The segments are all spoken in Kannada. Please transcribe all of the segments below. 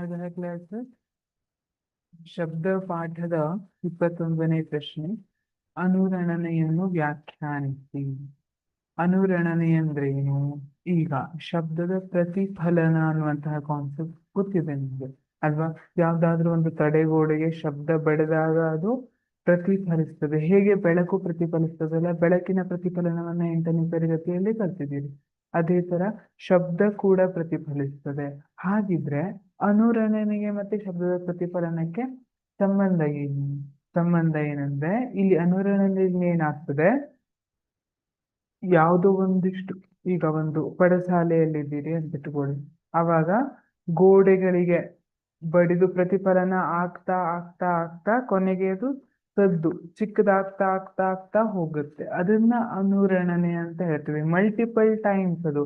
ಸಮಾಧಾನ ಕ್ಲಾಸ್ ಶಬ್ದ ಪಾಠದ 21ನೇ ಪ್ರಶ್ನೆ. ಅನುರಣನೆಯನ್ನು ವ್ಯಾಖ್ಯಾನಿಸಿ. ಅನುರಣನೆ ಅಂದ್ರೇನು? ಈಗ ಶಬ್ದದ ಪ್ರತಿಫಲನ ಅನ್ನುವಂತಹ ಕಾನ್ಸೆಪ್ಟ್ ಗೊತ್ತಿದೆ ನಿಮ್ಗೆ ಅಲ್ವಾ? ಯಾವ್ದಾದ್ರು ಒಂದು ತಡೆಗೋಡೆಗೆ ಶಬ್ದ ಬಡಿದಾಗ ಅದು ಪ್ರತಿಫಲಿಸ್ತದೆ. ಹೇಗೆ ಬೆಳಕು ಪ್ರತಿಫಲಿಸ್ತದಲ್ಲ, ಬೆಳಕಿನ ಪ್ರತಿಫಲನವನ್ನ 8ನೇ ತರಗತಿಯಲ್ಲಿ ಕಲ್ತಿದ್ದೀರಿ. ಅದೇ ತರ ಶಬ್ದ ಕೂಡ ಪ್ರತಿಫಲಿಸ್ತದೆ. ಹಾಗಿದ್ರೆ ಅನುರಣನೆಗೆ ಮತ್ತೆ ಶಬ್ದದ ಪ್ರತಿಫಲನಕ್ಕೆ ಸಂಬಂಧ ಏನು? ಸಂಬಂಧ ಏನಂದ್ರೆ, ಇಲ್ಲಿ ಅನುರಣನೆಯಲ್ಲಿ ಏನಾಗ್ತದೆ, ಯಾವುದೋ ಒಂದಿಷ್ಟು, ಈಗ ಒಂದು ಪಡಸಾಲೆಯಲ್ಲಿದ್ದೀರಿ ಅಂತ ಇಟ್ಕೊಳ್ಳಿ. ಅವಾಗ ಗೋಡೆಗಳಿಗೆ ಬಡಿದು ಪ್ರತಿಫಲನ ಆಗ್ತಾ ಆಗ್ತಾ ಆಗ್ತಾ ಕೊನೆಗೆ ಅದು ಸದ್ದು ಚಿಕ್ಕದಾಗ್ತಾ ಆಗ್ತಾ ಆಗ್ತಾ ಹೋಗುತ್ತೆ. ಅದನ್ನ ಅನುರಣನೆ ಅಂತ ಹೇಳ್ತೀವಿ. ಮಲ್ಟಿಪಲ್ ಟೈಮ್ಸ್ ಅದು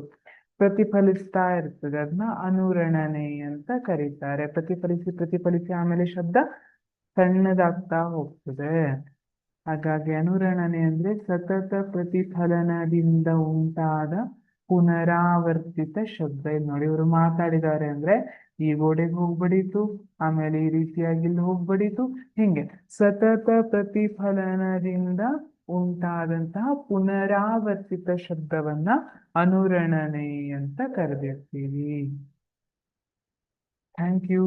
ಪ್ರತಿಫಲಿಸ್ತಾ ಇರ್ತದೆ. ಅದನ್ನ ಅನುರಣನೆ ಅಂತ ಕರೀತಾರೆ. ಪ್ರತಿಫಲಿಸಿ ಪ್ರತಿಫಲಿಸಿ ಆಮೇಲೆ ಶಬ್ದ ಸಣ್ಣದಾಗ್ತಾ ಹೋಗ್ತದೆ. ಹಾಗಾಗಿ ಅನುರಣನೆ ಅಂದ್ರೆ ಸತತ ಪ್ರತಿಫಲನದಿಂದ ಉಂಟಾದ ಪುನರಾವರ್ತಿತ ಶಬ್ದ. ಇಲ್ಲಿ ನೋಡಿ, ಇವರು ಮಾತಾಡಿದ್ದಾರೆ ಅಂದ್ರೆ ಈ ಗೋಡೆಗೆ ಹೋಗ್ಬಡಿತು, ಆಮೇಲೆ ಈ ರೀತಿಯಾಗಿ ಇಲ್ಲಿ ಹೋಗ್ಬಡಿತು, ಹಿಂಗೆ ಸತತ ಪ್ರತಿಫಲನದಿಂದ ಉಂಟಾದಂತಹ ಪುನರಾವರ್ತಿತ ಶಬ್ದವನ್ನ ಅನುರಣನೆ ಅಂತ ಕರೆದಿರ್ತೀವಿ. Thank you.